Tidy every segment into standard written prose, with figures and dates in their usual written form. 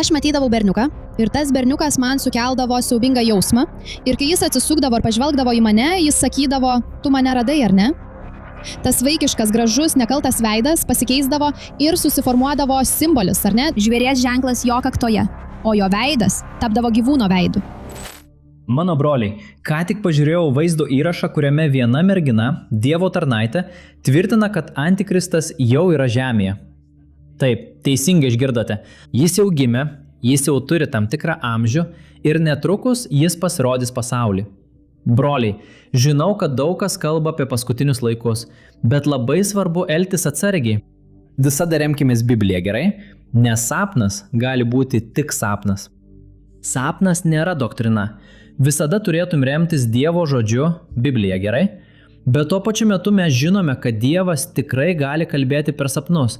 aš matydavau berniuką ir tas berniukas man sukeldavo siaubingą jausmą ir kai jis atsisukdavo ir pažvelgdavo į mane, jis sakydavo, tu mane radai ar ne? Tas vaikiškas, gražus, nekaltas veidas pasikeisdavo ir susiformuodavo simbolis, ar ne? Žvėries ženklas jo kaktoje, o jo veidas tapdavo gyvūno veidu. Mano broliai, ką tik pažiūrėjau vaizdo įrašą, kuriame viena mergina, Dievo tarnaitė, tvirtina, kad Antikristas jau yra žemėje. Taip, teisingai išgirdote. Jis jau gimė, jis jau turi tam tikrą amžių ir netrukus jis pasirodys pasaulį. Broliai, žinau, kad daug kas kalba apie paskutinius laikus, bet labai svarbu elgtis atsargiai. Visada remkimės Bibliją, gerai? Nes sapnas gali būti tik sapnas. Sapnas nėra doktrina. Visada turėtum remtis Dievo žodžiu, Biblija, gerai? Bet tuo pačiu metu mes žinome, kad Dievas tikrai gali kalbėti per sapnus.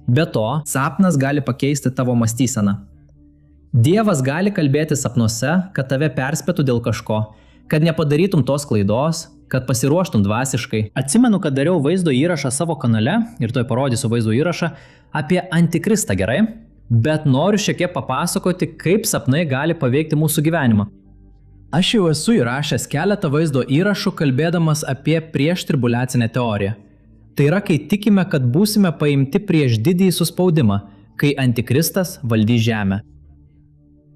Be to, sapnas gali pakeisti tavo mąstyseną. Dievas gali kalbėti sapnuose, kad tave perspėtų dėl kažko, kad nepadarytum tos klaidos, kad pasiruoštum dvasiškai. Atsimenu, kad dariau vaizdo įrašą savo kanale, ir tuoj parodysiu vaizdo įrašą, apie Antikristą, gerai? Bet noriu šiek tiek papasakoti, kaip sapnai gali paveikti mūsų gyvenimą. Aš jau esu įrašęs keletą vaizdo įrašų kalbėdamas apie prieštribulacinę teoriją. Tai yra, kai tikime, kad būsime paimti prieš didįjį suspaudimą, kai Antikristas valdys žemę.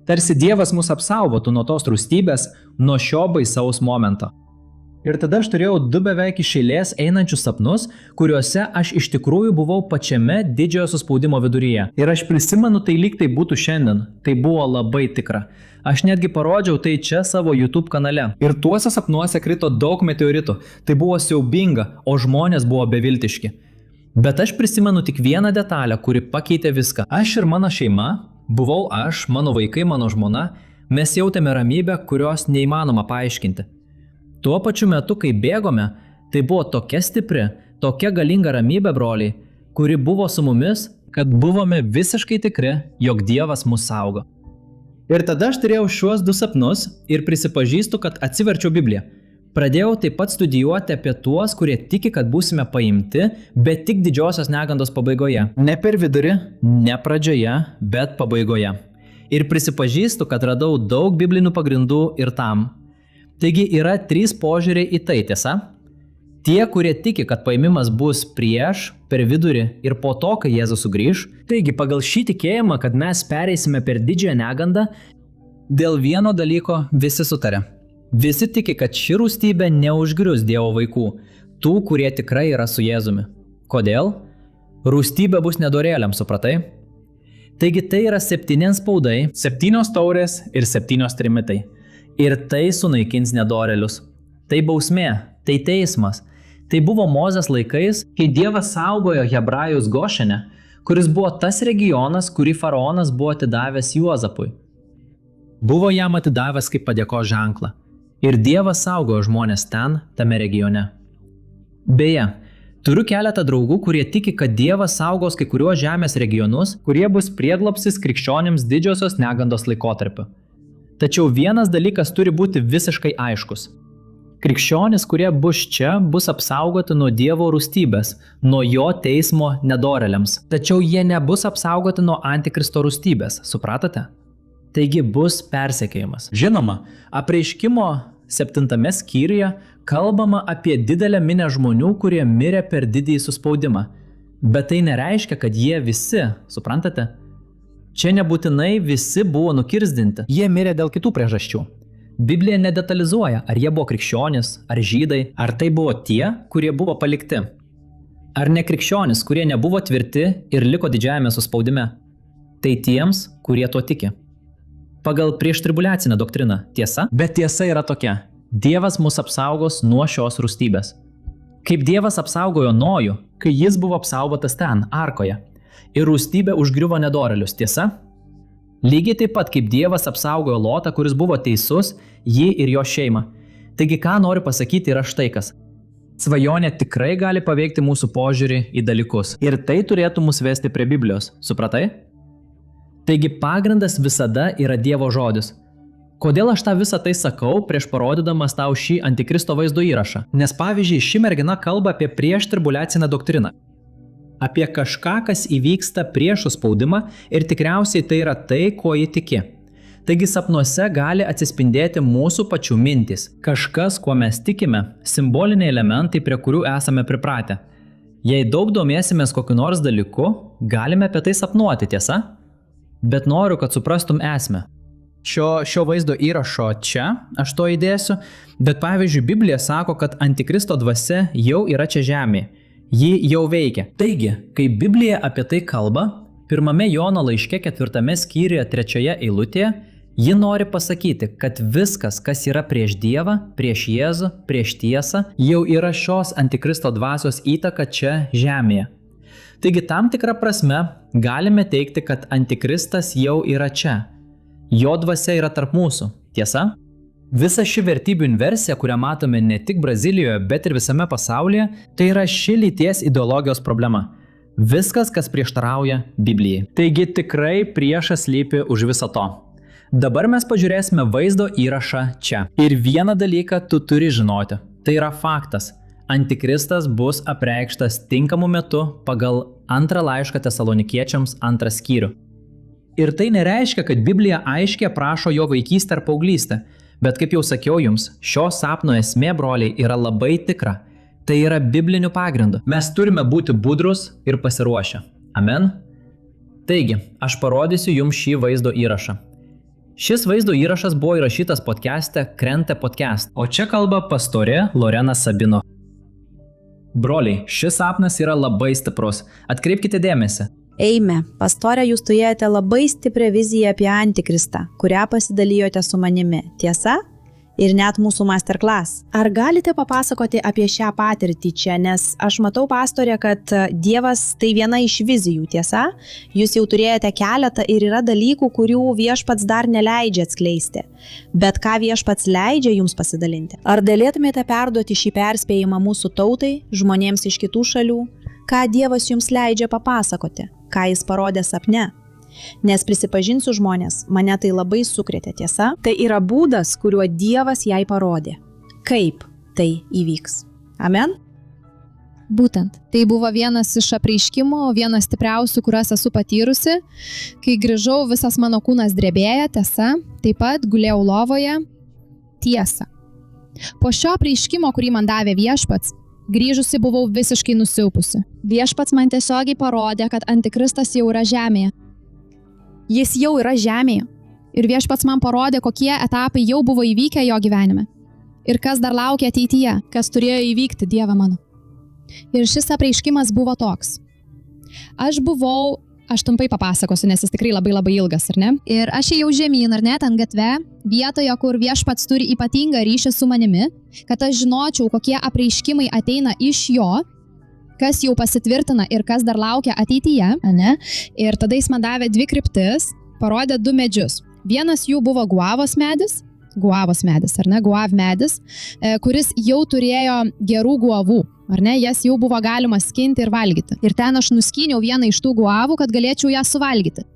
Tarsi Dievas mus apsaugotų nuo tos rūstybės, nuo šio baisaus momento. Ir tada aš turėjau 2 beveik iš eilės einančius sapnus, kuriuose aš iš tikrųjų buvau pačiame didžiojo suspaudimo viduryje. Ir aš prisimenu, tai lyg tai būtų šiandien. Tai buvo labai tikra. Aš netgi parodžiau tai čia savo YouTube kanale. Ir tuose sapnuose krito daug meteoritų. Tai buvo siaubinga, o žmonės buvo beviltiški. Bet aš prisimenu tik vieną detalę, kuri pakeitė viską. Aš ir mano šeima, buvau aš, mano vaikai, mano žmona, mes jautėme ramybę, kurios neįmanoma paaiškinti. Tuo pačiu metu, kai bėgome, tai buvo tokia stipri, tokia galinga ramybė, broliai, kuri buvo su mumis, kad buvome visiškai tikri, jog Dievas mus saugo. Ir tada aš turėjau šiuos 2 sapnus ir prisipažįstu, kad atsiverčiau Bibliją. Pradėjau taip pat studijuoti apie tuos, kurie tiki, kad būsime paimti, bet tik didžiosios negandos pabaigoje. Ne per vidurį, ne pradžioje, bet pabaigoje. Ir prisipažįstu, kad radau daug biblinių pagrindų ir tam. Taigi yra 3 požiūriai į tai, tiesa? Tie, kurie tiki, kad paimimas bus prieš, per vidurį ir po to, kai Jėzus sugrįš. Taigi pagal šį tikėjimą, kad mes pereisime per didžiąją negandą, dėl vieno dalyko visi sutarė. Visi tiki, kad ši rūstybė neužgrius Dievo vaikų, tų, kurie tikrai yra su Jėzumi. Kodėl? Rūstybė bus nedorėliams, supratai? Taigi tai yra 7 spaudai, 7 taurės ir 7 trimitai. Ir tai sunaikins nedorėlius. Tai bausmė, tai teismas. Tai buvo Mozės laikais, kai Dievas saugojo Hebrajus Gošene, kuris buvo tas regionas, kurį faraonas buvo atidavęs Juozapui. Buvo jam atidavęs kaip padėkos ženklą. Ir Dievas saugojo žmonės ten, tame regione. Beje, turiu keletą draugų, kurie tiki, kad Dievas saugos kai kuriuos žemės regionus, kurie bus prieglobstis krikščionims didžiosios negandos laikotarpiu. Tačiau vienas dalykas turi būti visiškai aiškus. Krikščionys, kurie bus čia, bus apsaugoti nuo Dievo rūstybės, nuo jo teismo nedorėliams. Tačiau jie nebus apsaugoti nuo Antikristo rūstybės, supratote? Taigi bus persekiojimas. Žinoma, Apreiškimo 7 skyriuje kalbama apie didelę minią žmonių, kurie mirė per didįjį suspaudimą. Bet tai nereiškia, kad jie visi, suprantate? Čia nebūtinai visi buvo nukirzdinti, jie mirė dėl kitų priežasčių. Biblija nedetalizuoja, ar jie buvo krikščionys, ar žydai, ar tai buvo tie, kurie buvo palikti. Ar ne krikščionys, kurie nebuvo tvirti ir liko didžiajame suspaudime. Tai tiems, kurie tuo tiki. Pagal prieštribulacinę doktriną, tiesa? Bet tiesa yra tokia. Dievas mus apsaugos nuo šios rūstybės. Kaip Dievas apsaugojo Nojų, kai jis buvo apsaugotas ten, arkoje. Ir rūstybė užgriuvo nedorėlius, tiesa? Lygiai taip pat, kaip Dievas apsaugojo Lotą, kuris buvo teisus, jį ir jo šeimą. Taigi, ką noriu pasakyti yra štai kas. Svajonė tikrai gali paveikti mūsų požiūrį į dalykus. Ir tai turėtų mus vesti prie Biblijos, supratai? Taigi, pagrindas visada yra Dievo žodis. Kodėl aš tą visą tai sakau prieš parodydamas tau šį Antikristo vaizdo įrašą? Nes pavyzdžiui, ši mergina kalba apie prieštribulacinę doktriną. apie kažką, kas įvyksta prieš suspaudimą ir tikriausiai tai yra tai, ko ji tiki. Taigi sapnuose gali atsispindėti mūsų pačių mintys. Kažkas, kuo mes tikime, simboliniai elementai, prie kurių esame pripratę. Jei daug domėsimės kokiu nors dalyku, galime apie tai sapnuoti, tiesa? Bet noriu, kad suprastum esmę. Šio vaizdo įrašo čia aš to įdėsiu, bet pavyzdžiui, Biblija sako, kad Antikristo dvasia jau yra čia žemėje. Ji jau veikia. Taigi, kai Biblija apie tai kalba, 1 Jono laiške 4 skyriuje 3 eilutėje, ji nori pasakyti, kad viskas, kas yra prieš Dievą, prieš Jėzų, prieš tiesą, jau yra šios Antikristo dvasios įtaka čia žemėje. Taigi tam tikrą prasme galime teikti, kad Antikristas jau yra čia. Jo dvasia yra tarp mūsų, tiesa? Visa ši vertybių inversija, kurią matome ne tik Brazilijoje, bet ir visame pasaulyje, tai yra ši lyties ideologijos problema. Viskas, kas prieštarauja Biblijai. Taigi tikrai priešas slypi už viso to. Dabar mes pažiūrėsime vaizdo įrašą čia. Ir vieną dalyką tu turi žinoti. Tai yra faktas. Antikristas bus apreikštas tinkamu metu pagal 2 laišką Tesalonikiečiams 2 skyrių. Ir tai nereiškia, kad Biblija aiškiai aprašo jo vaikystę ar paauglystę. Bet kaip jau sakiau jums, šio sapno esmė, broliai, yra labai tikra. Tai yra bibliniu pagrindu. Mes turime būti budrus ir pasiruošę. Amen? Taigi, aš parodysiu jums šį vaizdo įrašą. Šis vaizdo įrašas buvo įrašytas podcast'e Krente podcast, o čia kalba pastorė Lorena Sabino. Broliai, šis sapnas yra labai stiprus. Atkreipkite dėmesį. Eime, pastorė, jūs turėjote labai stiprią viziją apie Antikristą, kurią pasidalijote su manimi. Tiesa? Ir net mūsų masterclass. Ar galite papasakoti apie šią patirtį čia, nes aš matau, pastorė, kad Dievas tai viena iš vizijų, tiesa? Jūs jau turėjote keletą ir yra dalykų, kurių viešpats dar neleidžia atskleisti. Bet ką viešpats leidžia jums pasidalinti? Ar galėtumėte perduoti šį perspėjimą mūsų tautai, žmonėms iš kitų šalių? Ką Dievas jums leidžia papasakoti? Ką jis parodė sapne? Nes prisipažinsiu žmonės, mane tai labai sukrėtė, tiesa? Tai yra būdas, kuriuo Dievas jai parodė. Kaip tai įvyks? Amen? Būtent. Tai buvo vienas iš apreiškimų, vienas stipriausių, kuriuos esu patyrusi. Kai grįžau, visas mano kūnas drebėjo, tiesa. Taip pat gulėjau lovoje, tiesa. Po šio apreiškimo, kurį man davė viešpats, grįžusi buvau visiškai nusilpusi. Viešpats man tiesiogiai parodė, kad Antikristas jau yra žemėje. Jis jau yra žemėje. Ir viešpats man parodė, kokie etapai jau buvo įvykę jo gyvenime. Ir kas dar laukia ateityje, kas turėjo įvykti, Dieve mano. Ir šis apreiškimas buvo toks. Aš trumpai papasakosiu, nes jis tikrai labai ilgas, ar ne? Ir aš ėjau žemyn, ar ne, ten gatve, vietoje, kur viešpats turi ypatingą ryšį su manimi, kad aš žinočiau, kokie apreiškimai ateina iš jo, kas jau pasitvirtina ir kas dar laukia ateityje, ne? Ir tada jis man davė 2 kryptis, parodė 2 medžius. Vienas jų buvo guavos medis, ar ne, guav medis, kuris jau turėjo gerų guavų, ar ne, jas jau buvo galima skinti ir valgyti. Ir ten aš nuskyniau vieną iš tų guavų, kad galėčiau ją suvalgyti.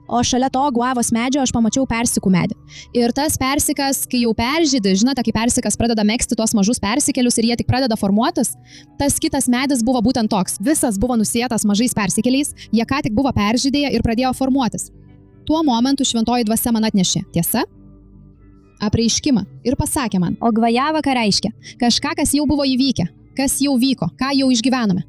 O šalia to guavos medžio aš pamačiau persikų medį. Ir tas persikas, kai jau peržydi, žinote, kai persikas pradeda megzti tuos mažus persikelius ir jie tik pradeda formuotis, tas kitas medis buvo būtent toks. Visas buvo nusėtas mažais persikeliais, jie ką tik buvo peržydėję ir pradėjo formuotis. Tuo momentu šventoji dvasia man atnešė, tiesa? Apreiškimą ir pasakė man, o gvajava ką reiškia? Kažką, kas jau buvo įvykę, kas jau vyko, ką jau išgyvenome.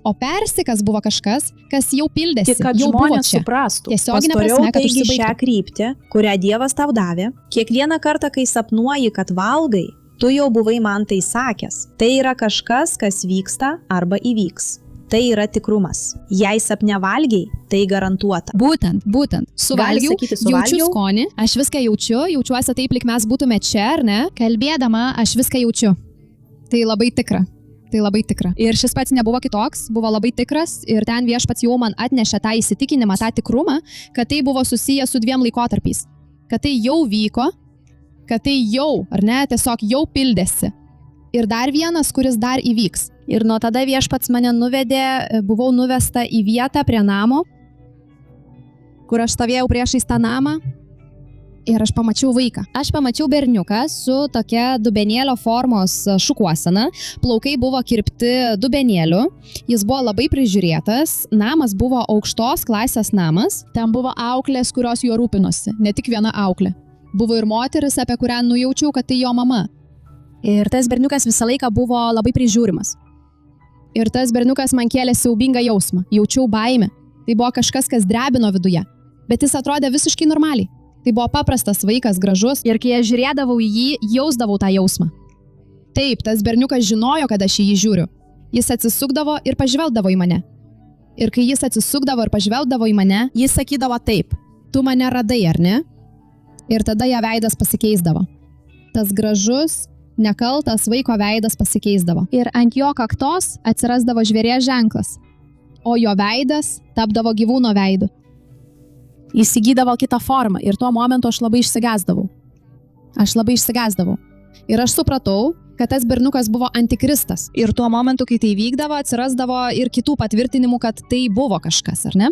O persikas buvo kažkas, kas jau pildėsi, tik kad jau buvo žmonės čia. Suprastų. Tiesioginė Pastoriau, prasme, kad taigi užsibaigtų. šią kryptį, kurią Dievas tau davė, kiekvieną kartą, kai sapnuoji, kad valgai, tu jau buvai man tai sakęs. Tai yra kažkas, kas vyksta arba įvyks. Tai yra tikrumas. Jei sapne valgiai, tai garantuota. Būtent. Suvalgiau, jaučiu skonį, aš viską jaučiuosi taip, lyg mes būtume čia, ar ne? Kalbėdama, aš viską jaučiu. Tai labai tikra. Ir šis pats nebuvo kitoks, buvo labai tikras ir ten viešpats jau man atnešė tą įsitikinimą, tą tikrumą, kad tai buvo susiję su 2 laikotarpiais. Kad tai jau vyko, kad tai jau, ar ne, tiesiog jau pildėsi. Ir dar vienas, kuris dar įvyks. Ir nuo tada viešpats mane nuvedė, buvau nuvesta į vietą prie namo, kur aš stovėjau priešais tą namą. Ir aš pamačiau vaiką. Aš pamačiau berniuką su tokia dubenėlio formos šukuosena. Plaukai buvo kirpti dubenėliu. Jis buvo labai prižiūrėtas. Namas buvo aukštos klasės namas. Ten buvo auklės, kurios juo rūpinosi. Ne tik viena auklė. Buvo ir moteris, apie kurią nujaučiau, kad tai jo mama. Ir tas berniukas visą laiką buvo labai prižiūrimas. Ir tas berniukas man kėlė siaubingą jausmą. Jaučiau baimę. Tai buvo kažkas, kas drebino viduje. Bet jis atrodė visiškai normaliai. Tai buvo paprastas vaikas, gražus, ir kai aš žiūrėdavau į jį, jausdavau tą jausmą. Taip, tas berniukas žinojo, kad aš į jį žiūriu. Jis atsisukdavo ir pažvelgdavo į mane. Ir kai jis atsisukdavo ir pažvelgdavo į mane, jis sakydavo taip, tu mane radai, ar ne? Ir tada jo veidas pasikeisdavo. Tas gražus, nekaltas vaiko veidas pasikeisdavo. Ir ant jo kaktos atsirasdavo žvėries ženklas, o jo veidas tapdavo gyvūno veidu. Jis įgydavo kitą formą ir tuo momentu aš labai išsigąsdavau. Ir aš supratau, kad tas berniukas buvo antikristas. Ir tuo momentu, kai tai vykdavo, atsirasdavo ir kitų patvirtinimų, kad tai buvo kažkas, ar ne?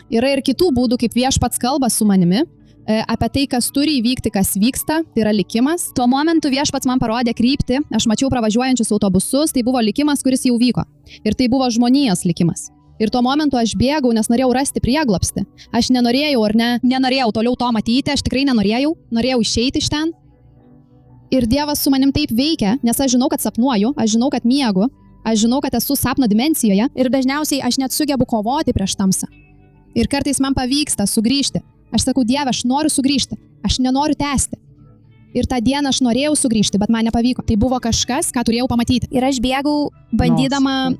Yra ir kitų būdų, kaip viešpats kalba su manimi, apie tai, kas turi įvykti, kas vyksta, tai yra likimas. Tuo momentu viešpats man parodė kryptį, aš mačiau pravažiuojančius autobusus, tai buvo likimas, kuris jau vyko. Ir tai buvo žmonijos likimas. Ir tuo momentu aš bėgau, nes norėjau rasti prieglobstį. Aš nenorėjau, ar ne, nenorėjau toliau to matyti, aš tikrai norėjau išeiti iš ten. Ir Dievas su manim taip veikia, nes aš žinau, kad sapnuoju, aš žinau, kad miegu, aš žinau, kad esu sapno dimensijoje ir dažniausiai aš net sugebu kovoti prieš tamsą. Ir kartais man pavyksta sugrįžti. Aš sakau, Dieve, aš noriu sugrįžti, aš nenoriu tęsti. Ir tą dieną aš norėjau sugrįžti, bet man nepavyko. Tai buvo kažkas, ką turėjau pamatyti. Ir aš bėgau, bandydama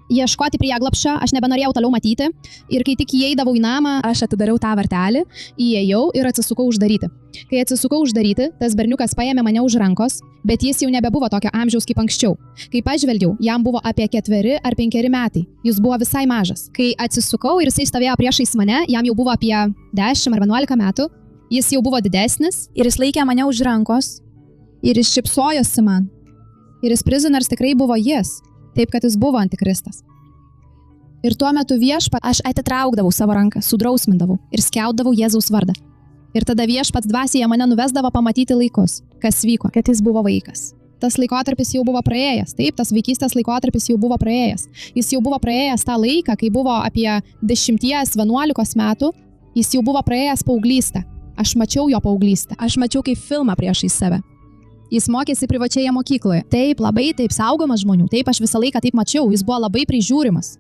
ieškoti prieglobsčio, aš nebenorėjau toliau matyti. Ir kai tik įeidavau į namą, aš atidariau tą vartelį, įėjau ir atsisukau uždaryti. Kai atsisukau uždaryti, tas berniukas paėmė mane už rankos, bet jis jau nebebuvo tokio amžiaus kaip anksčiau. Kai pažvelgiau, jam buvo apie 4 ar 5 metai. Jis buvo visai mažas. Kai atsisukau ir jisai stovėjo priešais mane, jam jau buvo apie 10 ar 11 metų. Jis jau buvo didesnis ir jis laikė mane už rankos ir jis šypsojosi man. Ir jis prisoneris tikrai buvo jis. Taip, kad jis buvo antikristas. Ir tuo metu viešpat aš atitraukdavau savo ranką, sudrausmindavau ir skelbdavau Jėzaus vardą. Ir tada viešpats dvasioje mane nuvesdavo pamatyti laikus, kas vyko, kad jis buvo vaikas. Tas laikotarpis jau buvo praėjęs, taip, tas vaikystės laikotarpis jau buvo praėjęs. Jis jau buvo praėjęs tą laiką, kai buvo apie 10-11 metų, jis jau buvo praėjęs paauglystę. Aš mačiau jo paauglystę, aš mačiau kaip filmą priešais save. Jis mokėsi privačioje mokykloje. Taip, labai taip saugomas žmonių. Taip, aš visą laiką taip mačiau. Jis buvo labai prižiūrimas.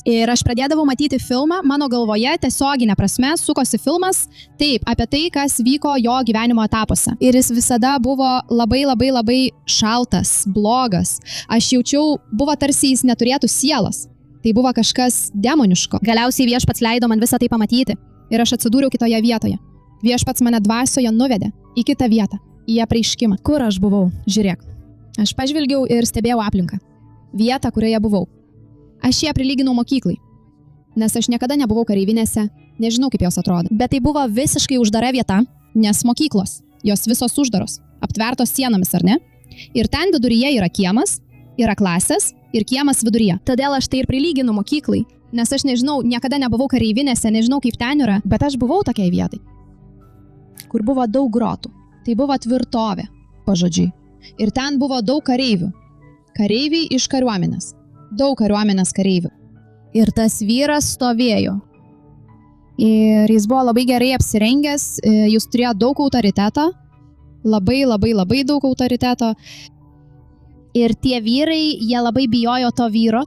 Ir aš pradėdavau matyti filmą, mano galvoje tiesioginė prasme sukosi filmas, taip, apie tai, kas vyko jo gyvenimo etapuose. Ir jis visada buvo labai šaltas, blogas. Aš jaučiau, buvo tarsi jis neturėtų sielos. Tai buvo kažkas demoniško. Galiausiai viešpats leido man visą tai pamatyti. Ir aš atsidūriau kitoje vietoje. Viešpats mane dvasioje nuvedė į kitą vietą, į apreiškimą. Kur aš buvau? Žiūrėk. Aš pažvelgiau ir stebėjau aplinką. Vietą, kurioje buvau. Aš ją prilyginau mokyklai, nes aš niekada nebuvau kareivinėse, nežinau kaip jos atrodo. Bet tai buvo visiškai uždara vieta, nes mokyklos, jos visos uždaros, aptvertos sienomis, ar ne? Ir ten viduryje yra kiemas, yra klasės ir kiemas viduryje. Todėl aš tai ir prilyginau mokyklai, nes aš nežinau, niekada nebuvau kareivinėse, nežinau kaip ten yra, bet aš buvau tokiai vietai, kur buvo daug grotų. Tai buvo tvirtovė, pažodžiui. Ir ten buvo daug kareivių. Kareiviai iš kariuomenės. Daug kariuomenės kareivių. Ir tas vyras stovėjo. Ir jis buvo labai gerai apsirengęs, jis turėjo daug autoriteto. Labai daug autoriteto. Ir tie vyrai, jie labai bijojo to vyro.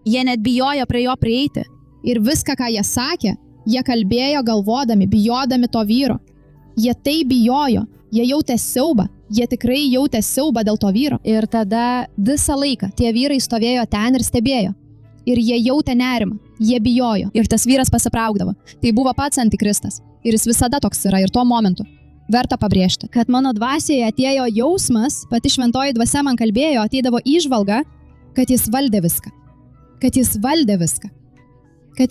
Jie net bijojo prie jo prieiti. Ir viską, ką jie sakė, jie kalbėjo galvodami, bijodami to vyro. Jie tai bijojo, jie jautė siaubą, jie tikrai jautė siaubą dėl to vyro. Ir tada visą laiką tie vyrai stovėjo ten ir stebėjo. Ir jie jautė nerimą, jie bijojo. Ir tas vyras pasitraukdavo. Tai buvo pats antikristas. Ir jis visada toks yra ir tuo momentu. Verta pabrėžti, kad mano dvasioje atėjo jausmas, pati šventoji dvasia man kalbėjo, ateidavo įžvalga, kad jis valdė viską. Kad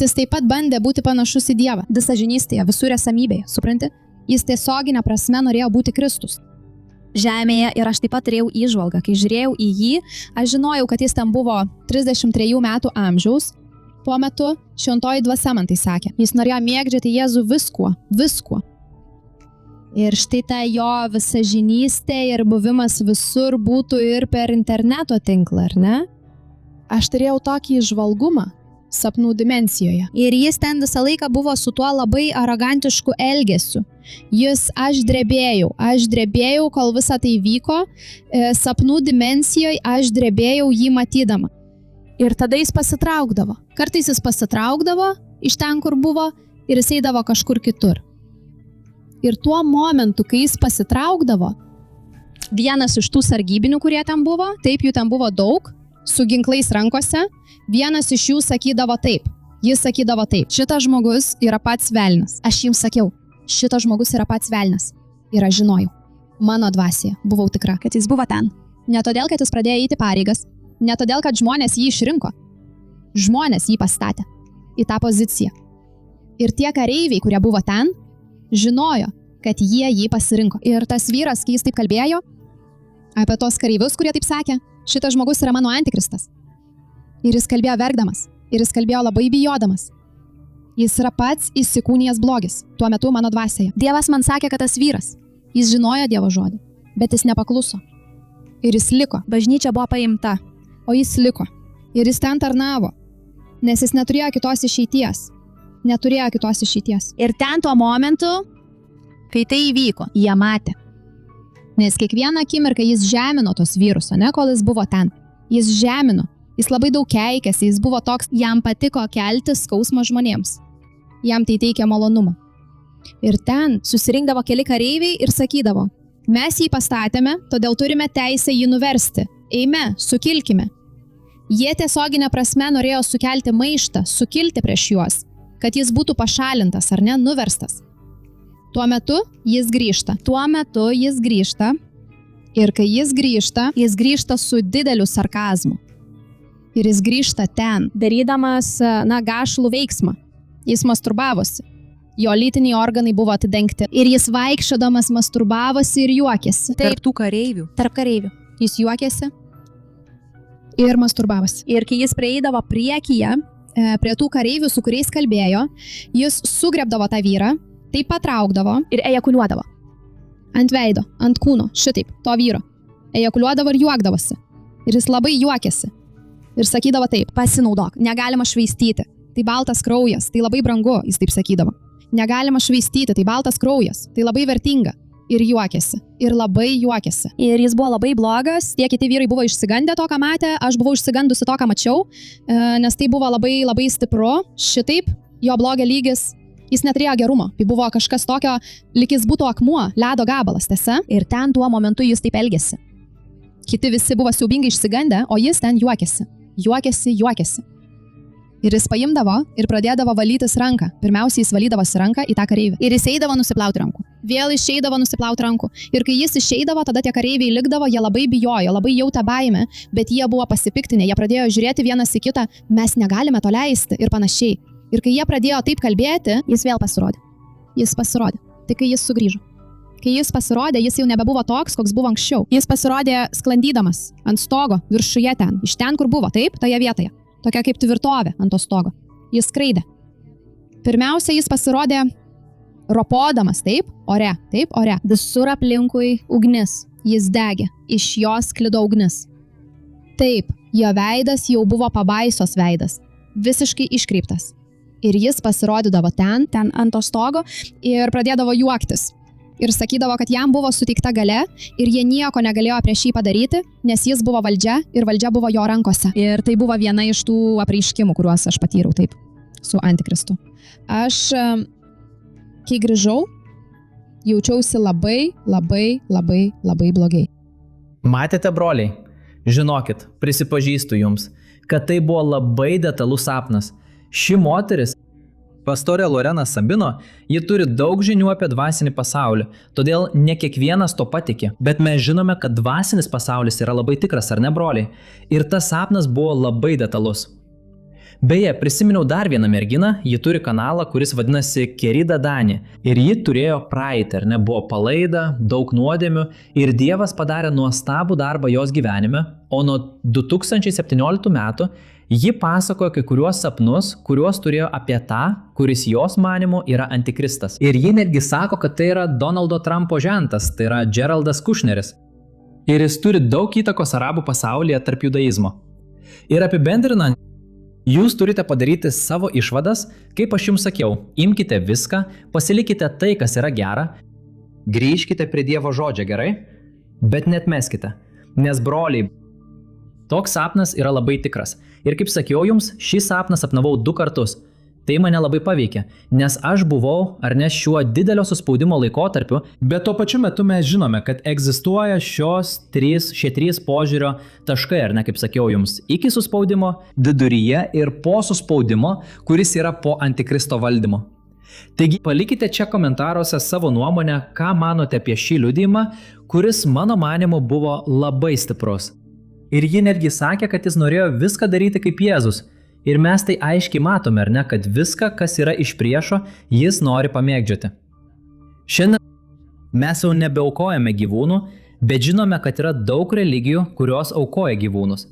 jis taip pat bandė būti panašus į Dievą. Visažinystėje, visur esamybėje, supranti? Jis tiesioginė prasme norėjo būti Kristus žemėje ir aš taip pat turėjau įžvalgą. Kai žiūrėjau į jį, aš žinojau, kad jis ten buvo 33 metų amžiaus Tuo metu šventoji dvasia man tai sakė. Jis norėjo mėgdžioti Jėzų viskuo. Ir štai ta jo visažinystė ir buvimas visur būtų ir per interneto tinklą, ar ne? Aš turėjau tokį įžvalgumą sapnų dimensijoje. Ir jis ten visą laiką buvo su tuo labai arogantišku elgesiu. Aš drebėjau, kol visa tai vyko, sapnų dimensijoje aš drebėjau jį matydama. Ir tada jis pasitraukdavo. Kartais jis pasitraukdavo iš ten, kur buvo, ir jis eidavo kažkur kitur. Ir tuo momentu, kai jis pasitraukdavo, vienas iš tų sargybinių, kurie ten buvo, taip jų ten buvo daug, su ginklais rankose, vienas iš jų sakydavo taip. Jis sakydavo taip. Šitas žmogus yra pats velnias. Aš jums sakiau, šitas žmogus yra pats velnias. Ir aš žinojau. Mano dvasioje buvau tikra, kad jis buvo ten. Ne todėl, kad jis pradėjo eiti pareigas. Ne todėl, kad žmonės jį išrinko. Žmonės jį pastatė į tą poziciją. Ir tie kareiviai, kurie buvo ten, žinojo, kad jie jį pasirinko. Ir tas vyras, kai jis taip kalbėjo apie tos kareivius, kurie taip sakė, šitas žmogus yra mano antikristas. Ir jis kalbėjo verkdamas. Ir jis kalbėjo labai bijodamas. Jis yra pats įsikūnijęs blogis. Tuo metu mano dvasioje. Dievas man sakė, kad tas vyras. Jis žinojo Dievo žodį, bet jis nepakluso. Ir jis liko. Bažnyčia buvo paimta, o jis liko. Ir jis ten tarnavo, nes jis neturėjo kitos išeities. Ir ten tuo momentu, kai tai įvyko, jie matė. Nes kiekvieną akimirką jis žemino tos vyrus, ne, kol jis buvo ten. Jis žemino. Jis labai daug keikėsi, jis buvo toks, jam patiko kelti skausmą žmonėms. Jam tai teikė malonumą. Ir ten susirinkdavo keli kareiviai ir sakydavo, mes jį pastatėme, todėl turime teisę jį nuversti. Eime, sukilkime. Jie tiesioginė prasme norėjo sukelti maištą, sukilti prieš juos, kad jis būtų pašalintas ar ne, nuverstas. Tuo metu jis grįžta. Ir kai jis grįžta su dideliu sarkazmu. Ir jis grįžta ten, darydamas, gašlų veiksmą. Jis masturbavosi. Jo lytiniai organai buvo atidengti. Ir jis vaikščiodamas masturbavosi ir juokėsi. Tarp tų kareivių. Tarp kareivių. Jis juokėsi ir masturbavosi. Ir kai jis prieidavo priekyje, prie tų kareivių, su kuriais kalbėjo, jis sugrebdavo tą vyrą, taip patraukdavo ir ejakuliuodavo. Ant veido, ant kūno, šitaip, to vyro. Ejakuliuodavo ir juokdavosi. Ir jis labai juokėsi. Ir sakydavo taip, pasinaudok, negalima švaistyti. Tai baltas kraujas, tai labai brangu, jis taip sakydavo. Negalima švaistyti, tai baltas kraujas, tai labai vertinga. Ir juokėsi. Ir labai juokėsi. Ir jis buvo labai blogas, tie kiti vyrai buvo išsigandę to, ką matė, aš buvau išsigandusi to, ką mačiau, nes tai buvo labai, labai stipru. Šitaip, jo blogio lygis, jis neturėjo gerumo. Tai buvo kažkas tokio, lyg jis būtų akmuo, ledo gabalas, tiesa. Ir ten tuo momentu jis taip elgėsi. Kiti visi buvo siaubingai išsigandę, o jis ten juokėsi. Juokėsi. Ir jis paimdavo ir pradėdavo valytis ranką. Pirmiausiai jis valydavosi ranką į tą kareivį. Ir jis eidavo nusiplauti rankų. Vėl išeidavo nusiplauti rankų. Ir kai jis išeidavo, tada tie kareiviai likdavo, jie labai bijojo, labai jautė baimę, bet jie buvo pasipiktinę, jie pradėjo žiūrėti vienas į kitą, mes negalime to leisti ir panašiai. Ir kai jie pradėjo taip kalbėti, jis vėl pasirodė. Tai kai jis sugrįžo. Kai jis pasirodė, jis jau nebebuvo toks, koks buvo anksčiau. Jis pasirodė sklandydamas ant stogo, viršuje ten, iš ten, kur buvo, taip, toje vietoje. Tokia kaip tvirtovė ant to stogo. Jis skraidė. Pirmiausia, jis pasirodė ropodamas, taip, ore. Visur aplinkui ugnis. Jis degė. Iš jos sklido ugnis. Taip, jo veidas jau buvo pabaisos veidas. Visiškai iškreiptas. Ir jis pasirodydavo ten ant to stogo ir pradėdavo juoktis. Ir sakydavo, kad jam buvo suteikta galia ir jie nieko negalėjo prieš jį padaryti, nes jis buvo valdžia ir valdžia buvo jo rankose. Ir tai buvo viena iš tų apreiškimų, kuriuos aš patyriau taip, su Antikristu. Aš, kai grįžau, jaučiausi labai blogai. Matėte, broliai? Žinokit, prisipažįstu jums, kad tai buvo labai detalus sapnas. Ši moteris, pastorė Lorena Sabino, ji turi daug žinių apie dvasinį pasaulį, todėl ne kiekvienas to patikė, bet mes žinome, kad dvasinis pasaulis yra labai tikras, ar ne, broliai? Ir tas sapnas buvo labai detalus. Beje, prisiminiau dar vieną merginą, ji turi kanalą, kuris vadinasi Kerida Dani, ir ji turėjo praeitį, ar ne, buvo palaida, daug nuodėmių, ir Dievas padarė nuostabų darbą jos gyvenime, o nuo 2017 metų Ji pasakojo kai kuriuos sapnus, kuriuos turėjo apie tą, kuris jos manimu yra antikristas. Ir ji netgi sako, kad tai yra Donaldo Trumpo žentas, tai yra Geraldas Kushneris. Ir jis turi daug įtakos arabų pasaulyje tarp judaizmo. Ir apibendrinant, jūs turite padaryti savo išvadas, kaip aš jums sakiau, imkite viską, pasilikite tai, kas yra gera, grįžkite prie Dievo žodžio, gerai? Bet netmeskite, nes broliai, toks sapnas yra labai tikras. Ir kaip sakiau jums, šį sapną sapnavau 2 kartus. Tai mane labai paveikė, nes aš buvau ar ne šiuo didelio suspaudimo laikotarpiu, bet tuo pačiu metu mes žinome, kad egzistuoja šie 3 požiūrio taškai, ar ne, kaip sakiau jums, iki suspaudimo, viduryje ir po suspaudimo, kuris yra po antikristo valdymo. Taigi palikite čia komentaruose savo nuomonę, ką manote apie šį liudijimą, kuris mano manimu buvo labai stiprus. Ir ji netgi sakė, kad jis norėjo viską daryti kaip Jėzus. Ir mes tai aiškiai matome, ar ne, kad viską, kas yra iš priešo, jis nori pamėgdžioti. Šiandien mes jau nebeaukojame gyvūnų, bet žinome, kad yra daug religijų, kurios aukoja gyvūnus.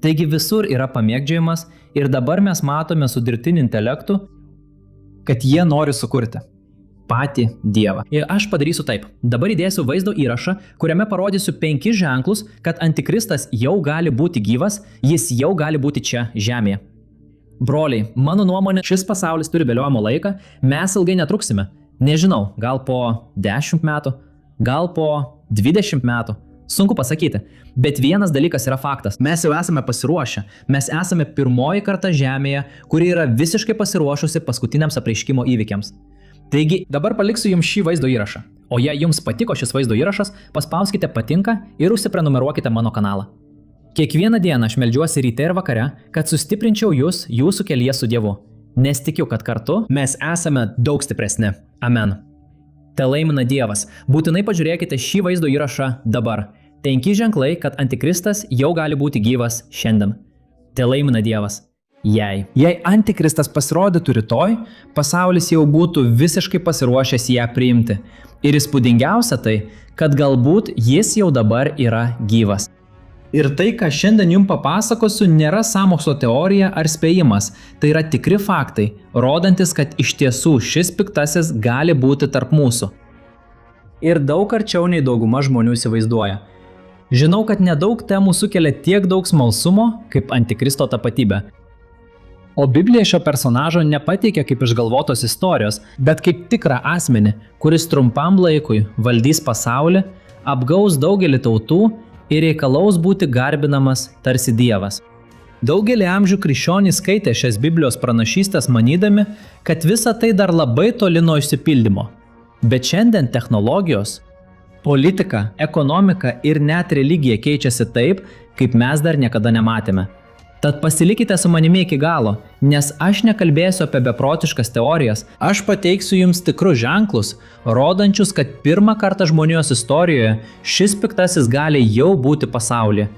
Taigi visur yra pamėgdžiojimas ir dabar mes matome su dirbtiniu intelektu, kad jie nori sukurti patį Dievą. Ir aš padarysiu taip. Dabar įdėsiu vaizdo įrašą, kuriame parodysiu 5 ženklus, kad antikristas jau gali būti gyvas, jis jau gali būti čia žemėje. Broliai, mano nuomonė, šis pasaulis turi galiojimo laiką, mes ilgai netruksime. Nežinau, gal po 10 metų, gal po 20 metų. Sunku pasakyti, bet vienas dalykas yra faktas. Mes jau esame pasiruošę. Mes esame pirmoji karta žemėje, kuri yra visiškai pasiruošusi paskutiniams apreiškimo įvykiams. Taigi, dabar paliksiu jums šį vaizdo įrašą. O jei jums patiko šis vaizdo įrašas, paspauskite patinka ir užsiprenumeruokite mano kanalą. Kiekvieną dieną aš meldžiuosi ryte ir vakare, kad sustiprinčiau jūs jūsų kelyje su Dievu. Nes tikiu, kad kartu mes esame daug stipresni. Amen. Te laimina Dievas. Būtinai pažiūrėkite šį vaizdo įrašą dabar. 5 ženklai, kad antikristas jau gali būti gyvas šiandien. Te laimina Dievas. Jei antikristas pasirodytų rytoj, pasaulis jau būtų visiškai pasiruošęs ją priimti. Ir įspūdingiausia tai, kad galbūt jis jau dabar yra gyvas. Ir tai, ką šiandien jums papasakosiu, nėra sąmokslo teorija ar spėjimas. Tai yra tikri faktai, rodantis, kad iš tiesų šis piktasis gali būti tarp mūsų. Ir daug arčiau nei dauguma žmonių įsivaizduoja. Žinau, kad nedaug temų sukelia tiek daug smalsumo, kaip antikristo tapatybė. O Biblija šio personažo nepateikia kaip išgalvotos istorijos, bet kaip tikrą asmenį, kuris trumpam laikui valdys pasaulį, apgaus daugelį tautų ir reikalaus būti garbinamas tarsi Dievas. Daugelį amžių krikščionys skaitė šias Biblijos pranašystes manydami, kad visa tai dar labai toli nuo išsipildymo. Bet šiandien technologijos, politika, ekonomika ir net religija keičiasi taip, kaip mes dar niekada nematėme. Tad pasilikite su manimi iki galo, nes aš nekalbėsiu apie beprotiškas teorijas, aš pateiksiu jums tikrus ženklus, rodančius, kad pirmą kartą žmonijos istorijoje šis piktasis gali jau būti pasaulyje.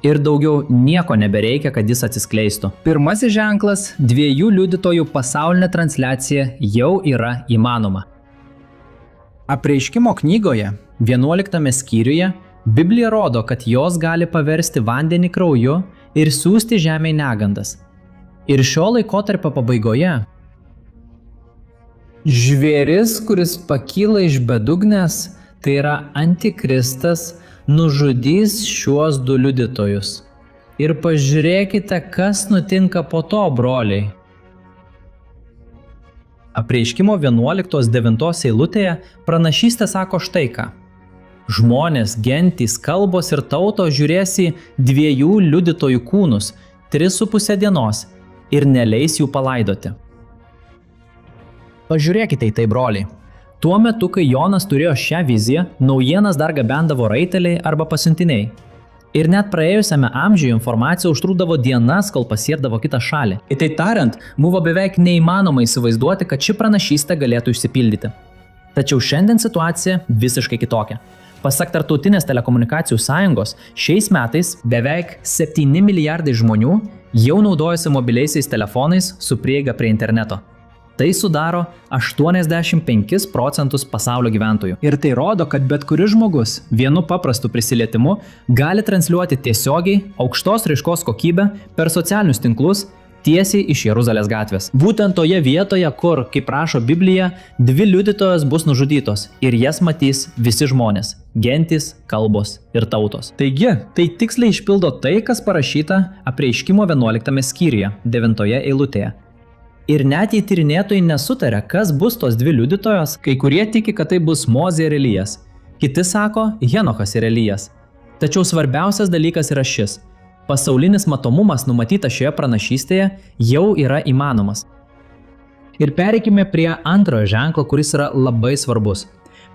Ir daugiau nieko nebereikia, kad jis atsiskleistų. Pirmasis ženklas – 2 liudytojų pasaulinė transliacija jau yra įmanoma. Apreiškimo knygoje, 11 skyriuje, Biblija rodo, kad jos gali paversti vandenį krauju ir siųsti žemei negandas. Ir šio laikotarpio pabaigoje žvėris, kuris pakyla iš bedugnės, tai yra antikristas, nužudys šiuos 2 liudytojus. Ir pažiūrėkite, kas nutinka po to, broliai. Apreiškimo 11:9 eilutėje pranašystė sako štai ką. Žmonės, gentys, kalbos ir tautos žiūrės į 2 liudytojų kūnus 3,5 dienos ir neleis jų palaidoti. Pažiūrėkite į tai, broliai. Tuo metu, kai Jonas turėjo šią viziją, naujienas dar gabendavo raiteliai arba pasiuntiniai. Ir net praėjusiame amžiuje informacija užtrukdavo dienas, kol pasiekdavo kitą šalį. Į tai tariant, buvo beveik neįmanoma įsivaizduoti, kad ši pranašystė galėtų išsipildyti. Tačiau šiandien situacija visiškai kitokia. Pasak Tarptautinės telekomunikacijų sąjungos, šiais metais beveik 7 milijardai žmonių jau naudojasi mobiliaisiais telefonais su prieiga prie interneto. Tai sudaro 85 procentus pasaulio gyventojų. Ir tai rodo, kad bet kuris žmogus vienu paprastu prisilietimu gali transliuoti tiesiogiai aukštos raiškos kokybę per socialinius tinklus tiesiai iš Jeruzalės gatvės. Būtent toje vietoje, kur, kaip rašo Biblija, 2 liudytojos bus nužudytos ir jas matys visi žmonės – gentys, kalbos ir tautos. Taigi, tai tiksliai išpildo tai, kas parašyta Apreiškimo 11 skyriuje, 9 eilutėje. Ir net jei tyrinėtojai nesutarė, kas bus tos 2 liudytojos, kai kurie tiki, kad tai bus Mozė ir Elijas. Kiti sako Henochas ir Elijas. Tačiau svarbiausias dalykas yra šis. Pasaulinis matomumas numatytas šioje pranašystėje jau yra įmanomas. Ir pereikime prie antrojo ženklo, kuris yra labai svarbus.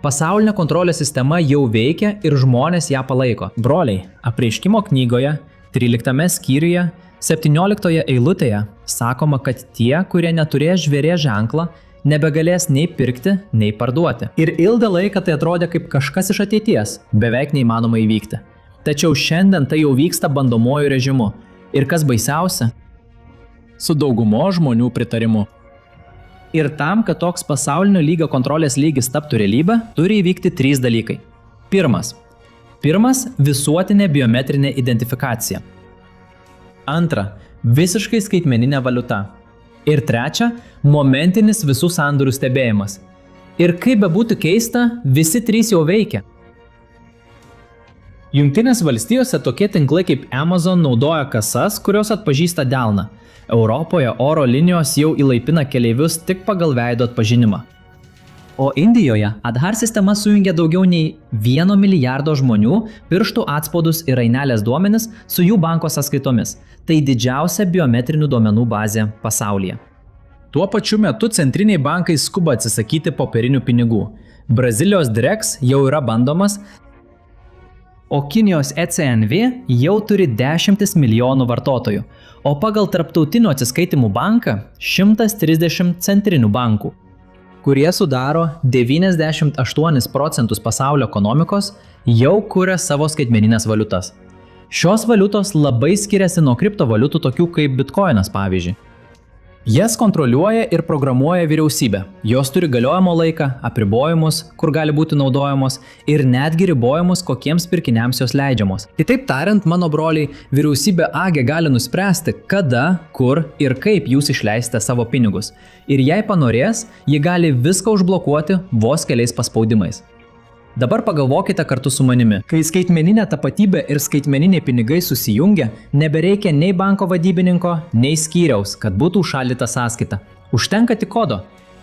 Pasaulinė kontrolės sistema jau veikia ir žmonės ją palaiko. Broliai, Apreiškimo knygoje, 13 skyriuje, 17 eilutėje sakoma, kad tie, kurie neturės žvėries ženklą, nebegalės nei pirkti, nei parduoti. Ir ilgą laiką tai atrodė kaip kažkas iš ateities, beveik neįmanoma įvykti. Tačiau šiandien tai jau vyksta bandomuoju režimu. Ir kas baisiausia? Su daugumo žmonių pritarimu. Ir tam, kad toks pasaulinio lygio kontrolės lygis taptų realybę, turi įvykti 3 dalykai. Pirmas – visuotinė biometrinė identifikacija. Antra – visiškai skaitmeninė valiuta. Ir trečia – momentinis visų sandorių stebėjimas. Ir kaip bebūtų keista, visi 3 jau veikia. Jungtinės valstijose tokie tinklai kaip Amazon naudoja kasas, kurios atpažįsta delną. Europoje oro linijos jau įlaipina keleivius tik pagal veido atpažinimą. O Indijoje Aadhaar sistema sujungia daugiau nei 1 milijardo žmonių pirštų atspaudus ir rainelės duomenis su jų banko sąskaitomis. Tai didžiausia biometrinių duomenų bazė pasaulyje. Tuo pačiu metu centriniai bankai skuba atsisakyti popierinių pinigų. Brazilijos Drex jau yra bandomas, o Kinijos ECNV jau turi 10 milijonų vartotojų, o pagal tarptautinių atsiskaitimų banką 130 centrinių bankų, kurie sudaro 98 procentus pasaulio ekonomikos, jau kuria savo skaitmeninės valiutas. Šios valiutos labai skiriasi nuo kriptovaliutų tokių kaip Bitcoinas pavyzdžiui. Jas kontroliuoja ir programuoja vyriausybė. Jos turi galiojimo laiką, apribojimus, kur gali būti naudojamos ir netgi ribojimus, kokiems pirkiniams jos leidžiamos. Kitaip tariant, mano broliai, vyriausybė AG gali nuspręsti, kada, kur ir kaip jūs išleisite savo pinigus. Ir jei panorės, ji gali viską užblokuoti vos keliais paspaudimais. Dabar pagalvokite kartu su manimi. Kai skaitmeninė tapatybė ir skaitmeniniai pinigai susijungia, nebereikia nei banko vadybininko, nei skyriaus, kad būtų užšaldyta sąskaita. Užtenka tik kodo.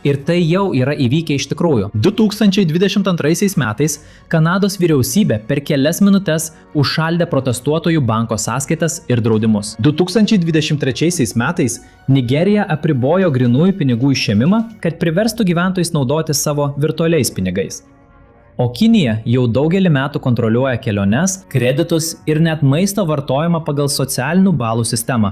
Ir tai jau yra įvykę iš tikrųjų. 2022 metais Kanados vyriausybė per kelias minutes užšaldė protestuotojų banko sąskaitas ir draudimus. 2023 metais Nigerija apribojo grynųjų pinigų išėmimą, kad priverstų gyventojus naudoti savo virtualiais pinigais. O Kinija jau daugelį metų kontroliuoja keliones, kreditus ir net maisto vartojimą pagal socialinių balų sistemą.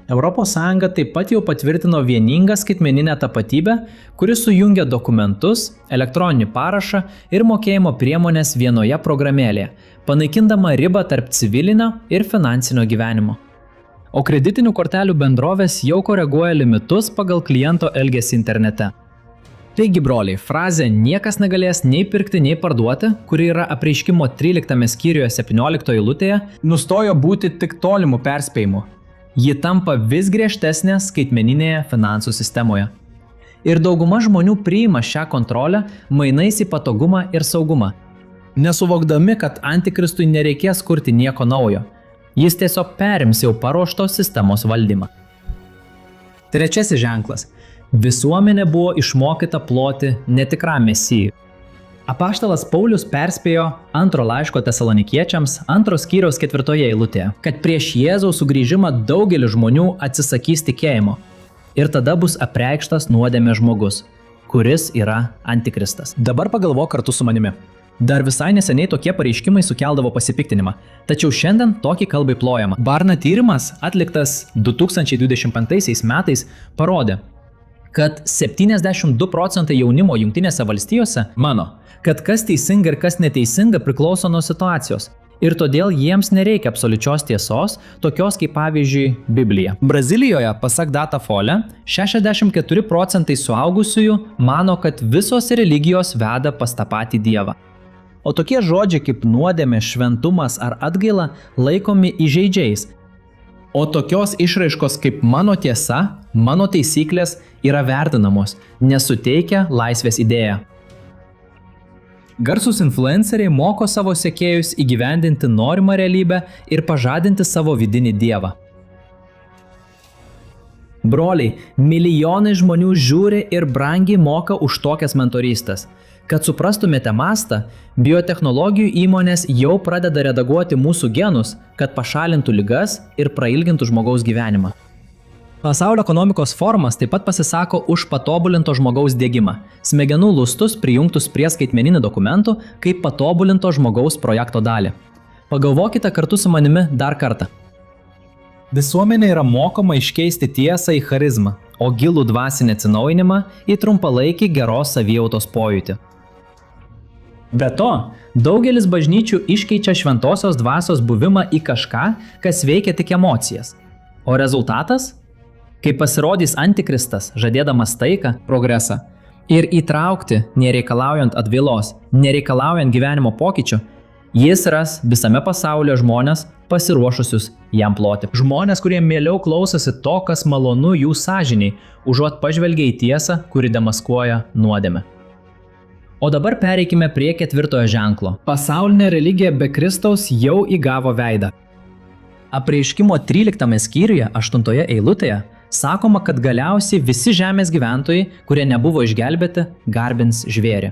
ES taip pat jau patvirtino vieningą skaitmeninę tapatybę, kuri sujungia dokumentus, elektroninį parašą ir mokėjimo priemonės vienoje programėlėje, panaikindama ribą tarp civilinio ir finansinio gyvenimo. O kreditinių kortelių bendrovės jau koreguoja limitus pagal kliento elgesį internete. Taigi, broliai, frazė niekas negalės nei pirkti, nei parduoti, kuri yra Apreiškimo 13 skyriuje 17 eilutėje, nustojo būti tik tolimų perspėjimų. Ji tampa vis griežtesnė skaitmeninėje finansų sistemoje. Ir dauguma žmonių priima šią kontrolę mainais į patogumą ir saugumą, nesuvokdami, kad antikristui nereikės kurti nieko naujo. Jis tiesiog perims jau paruoštos sistemos valdymą. Trečiasis ženklas. Visuomenė buvo išmokyta ploti netikram mesijui. Apaštalas Paulius perspėjo 2 laiško Tesalonikiečiams 2 skyriaus 4 eilutėje, kad prieš Jėzaus sugrįžimą daugelis žmonių atsisakys tikėjimo ir tada bus apreikštas nuodėmės žmogus, kuris yra antikristas. Dabar pagalvok kartu su manimi. Dar visai neseniai tokie pareiškimai sukeldavo pasipiktinimą, tačiau šiandien tokiai kalbai plojama. Barna tyrimas, atliktas 2025 metais, parodė, kad 72 procentai jaunimo Jungtinėse valstijose mano, kad kas teisinga ir kas neteisinga priklauso nuo situacijos. Ir todėl jiems nereikia absoliučios tiesos, tokios kaip pavyzdžiui Biblija. Brazilijoje, pasak Datafolė, 64% suaugusiųjų mano, kad visos religijos veda pas tą patį Dievą. O tokie žodžiai kaip nuodėmė, šventumas ar atgaila laikomi įžeidžiais. O tokios išraiškos kaip mano tiesa, mano taisyklės yra vertinamos, nes suteikia laisvės idėją. Garsūs influenceriai moko savo sekėjus įgyvendinti norimą realybę ir pažadinti savo vidinį dievą. Broliai, milijonai žmonių žiūri ir brangiai moka už tokias mentorystes. Kad suprastumėte mastą, biotechnologijų įmonės jau pradeda redaguoti mūsų genus, kad pašalintų ligas ir prailgintų žmogaus gyvenimą. Pasaulio ekonomikos forumas taip pat pasisako už patobulinto žmogaus diegimą, smegenų lustus prijungtus prie skaitmeninių dokumentų kaip patobulinto žmogaus projekto dalį. Pagalvokite kartu su manimi dar kartą. Visuomenė yra mokoma iškeisti tiesą į charizmą, o gilų dvasinį atsinaujinimą į trumpalaikį geros savijautos pojūtį. Be to, daugelis bažnyčių iškeičia šventosios dvasios buvimą į kažką, kas veikia tik emocijas. O rezultatas? Kai pasirodys antikristas, žadėdamas taiką, progresą ir įtraukti, nereikalaujant atvilos, nereikalaujant gyvenimo pokyčių, jis ras visame pasaulyje žmonės pasiruošusius jam ploti. Žmonės, kurie mieliau klausosi to, kas malonu jų sąžiniai, užuot pažvelgia į tiesą, kuri demaskuoja nuodėmę. O dabar pereikime prie 4 ženklo. Pasaulinė religija be Kristaus jau įgavo veidą. Apreiškimo 13 skyriuje, 8 eilutėje, sakoma, kad galiausiai visi žemės gyventojai, kurie nebuvo išgelbėti, garbins žvėrį.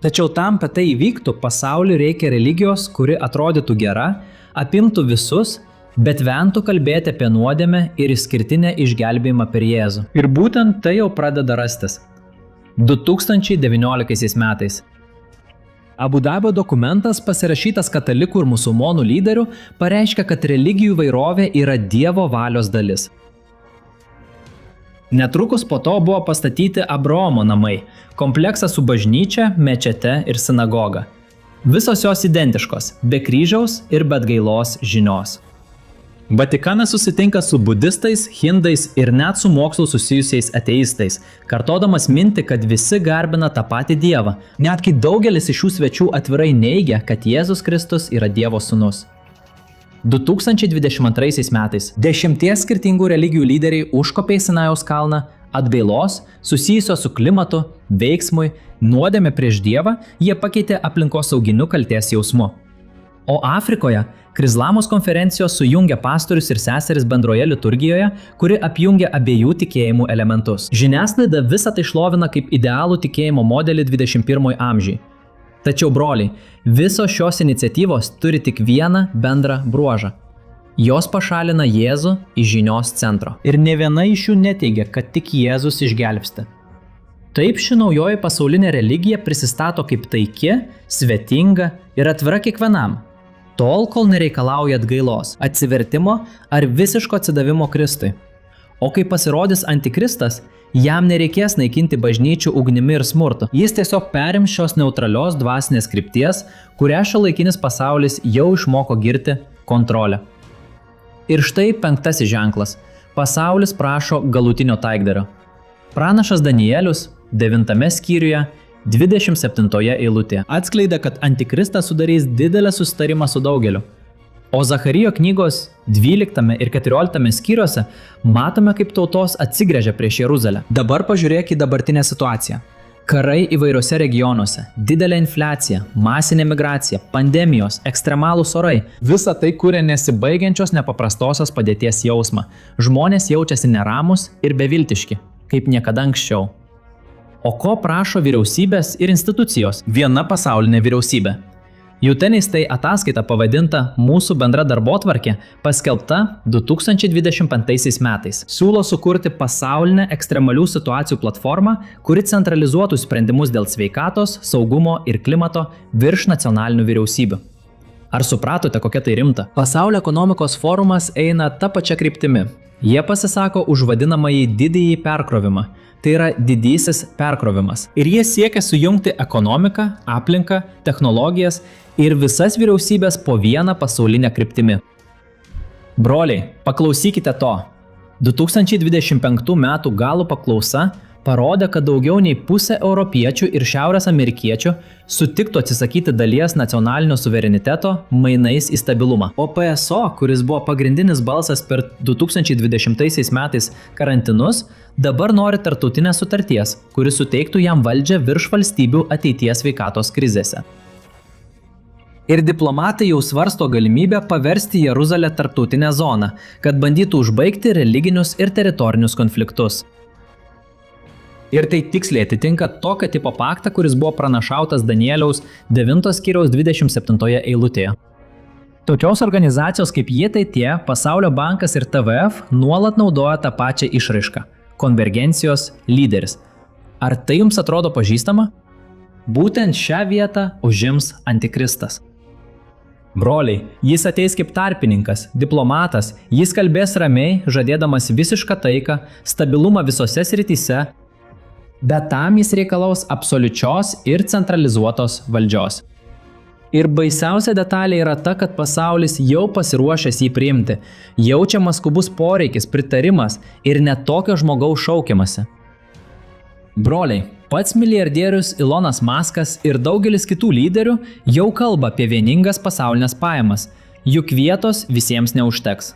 Tačiau tam, kad tai įvyktų, pasauliui reikia religijos, kuri atrodytų gera, apimtų visus, bet ventų kalbėti apie nuodėmę ir išskirtinę išgelbėjimą per Jėzų. Ir būtent tai jau pradeda rastis. 2019 metais. Abu Dabio dokumentas, pasirašytas katalikų ir musulmonų lyderių, pareiškia, kad religijų įvairovė yra Dievo valios dalis. Netrukus po to buvo pastatyti Abraomo namai, kompleksas su bažnyčia, mečete ir sinagoga. Visos jos identiškos, be kryžiaus ir be atgailos žinios. Vatikanas susitinka su budistais, hindais ir net su mokslu susijusiais ateistais, kartodamas mintį, kad visi garbina tą patį Dievą, net kai daugelis iš šių svečių atvirai neigia, kad Jėzus Kristus yra Dievo sūnus. 2022 metais 10 skirtingų religijų lyderiai užkopė į Sinajaus kalną atgailos, susijusios su klimatu, veiksmui, nuodėme prieš Dievą, jie pakeitė aplinkosauginiu kaltės jausmu. O Afrikoje Krizlamos konferencijos sujungia pastorius ir seseris bendroje liturgijoje, kuri apjungia abiejų tikėjimų elementus. Žiniasklaida visą tai šlovina kaip idealų tikėjimo modelį 21 amžiui. Tačiau, broliai, visos šios iniciatyvos turi tik vieną bendrą bruožą. Jos pašalina Jėzų iš žinios centro. Ir ne viena iš jų neteigia, kad tik Jėzus išgelbsti. Taip ši naujoji pasaulinė religija prisistato kaip taiki, svetinga ir atvira kiekvienam, tol kol nereikalauja atgailos, atsivertimo ar visiško atsidavimo Kristui. O kai pasirodys antikristas, jam nereikės naikinti bažnyčių ugnimi ir smurtu. Jis tiesiog perims šios neutralios dvasinės krypties, kurią šiuolaikinis pasaulis jau išmoko girti – kontrolę. Ir štai 5 ženklas. Pasaulis prašo galutinio taikdario. Pranašas Danielius 9 skyriuje 27 eilutė atskleidė, kad antikristas sudarys didelę susitarimą su daugeliu. O Zacharijo knygos 12 ir 14 skyriuose matome, kaip tautos atsigręžia prieš Jeruzalę. Dabar pažiūrėk į dabartinę situaciją. Karai įvairiose regionuose, didelė infliacija, masinė migracija, pandemijos, ekstremalūs orai. Visa tai kuria nesibaigiančios nepaprastosios padėties jausmą. Žmonės jaučiasi neramus ir beviltiški, kaip niekada anksčiau. O ko prašo vyriausybės ir institucijos? Viena pasaulinė vyriausybė. Jutenis tai ataskaita pavadinta Mūsų bendra darbotvarkė, paskelbta 2025 metais. Siūlo sukurti pasaulinę ekstremalių situacijų platformą, kuri centralizuotų sprendimus dėl sveikatos, saugumo ir klimato virš nacionalinių vyriausybių. Ar supratote, kokia tai rimta? Pasaulio ekonomikos forumas eina tą pačią kryptimį. Jie pasisako už vadinamąjį didįjį perkrovimą. Tai yra didysis perkrovimas. Ir jie siekia sujungti ekonomiką, aplinką, technologijas ir visas vyriausybės po vieną pasaulinę kryptimį. Broliai, paklausykite to. 2025 metų galų paklausa parodė, kad daugiau nei pusė europiečių ir šiaurės amerikiečių sutiktų atsisakyti dalies nacionalinio suvereniteto mainais į stabilumą. O PSO, kuris buvo pagrindinis balsas per 2020 metais karantinus, dabar nori tarptautinės sutarties, kuris suteiktų jam valdžią virš valstybių ateities sveikatos krizėse. Ir diplomatai jau svarsto galimybę paversti Jeruzalę tarptautinę zoną, kad bandytų užbaigti religinius ir teritorinius konfliktus. Ir tai tiksliai atitinka tokio tipo paktą, kuris buvo pranašautas Danieliaus 9 skyriaus 27 eilutėje. Tokios organizacijos kaip JTT, Pasaulio bankas ir TVF nuolat naudoja tą pačią išraišką – konvergencijos lyderis. Ar tai jums atrodo pažįstama? Būtent šią vietą užims Antikristas. Broliai, jis ateis kaip tarpininkas, diplomatas, jis kalbės ramiai, žadėdamas visišką taiką, stabilumą visose srityse, bet tam jis reikalaus absoliučios ir centralizuotos valdžios. Ir baisiausia detalė yra ta, kad pasaulis jau pasiruošęs jį priimti, jaučiamas skubus poreikis, pritarimas ir net tokio žmogaus šaukiamasi. Broliai, pats milijardierius Elonas Muskas ir daugelis kitų lyderių jau kalba apie vieningas pasaulinės pajamas, juk vietos visiems neužteks.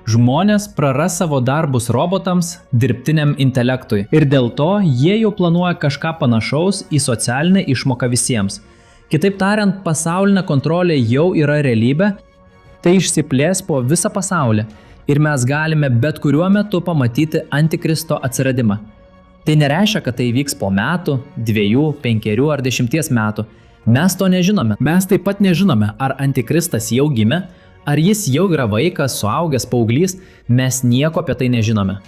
Žmonės praras savo darbus robotams, dirbtiniam intelektui ir dėl to jie jau planuoja kažką panašaus į socialinę išmoką visiems. Kitaip tariant, pasaulinė kontrolė jau yra realybė, tai išsiplės po visą pasaulį ir mes galime bet kuriuo metu pamatyti Antikristo atsiradimą. Tai nereiškia, kad tai vyks po metų, 2, 5 ar 10 metų. Mes to nežinome. Mes taip pat nežinome, ar Antikristas jau gimė, ar jis jau yra vaikas, suaugęs, paauglys, mes nieko apie tai nežinome.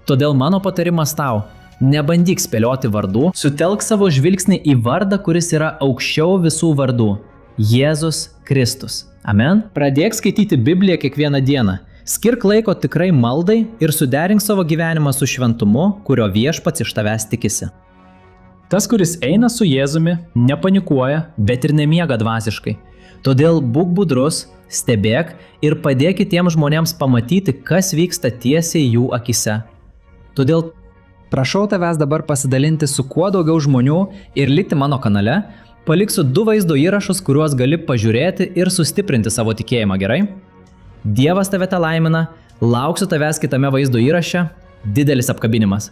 Todėl mano patarimas tau – nebandyk spėlioti vardų, sutelk savo žvilgsnį į vardą, kuris yra aukščiau visų vardų – Jėzus Kristus. Amen? Pradėk skaityti Bibliją kiekvieną dieną. Skirk laiko tikrai maldai ir suderink savo gyvenimą su šventumu, kurio viešpats iš tavęs tikisi. Tas, kuris eina su Jėzumi, nepanikuoja, bet ir nemiega dvasiškai. Todėl būk budrus, stebėk ir padėk kitiems žmonėms pamatyti, kas vyksta tiesiai jų akise. Todėl prašau tavęs dabar pasidalinti su kuo daugiau žmonių ir likti mano kanale. Paliksiu 2 vaizdo įrašus, kuriuos gali pažiūrėti ir sustiprinti savo tikėjimą, gerai? Dievas tave te laimina, lauksiu tavęs kitame vaizdo įraše. Didelis apkabinimas.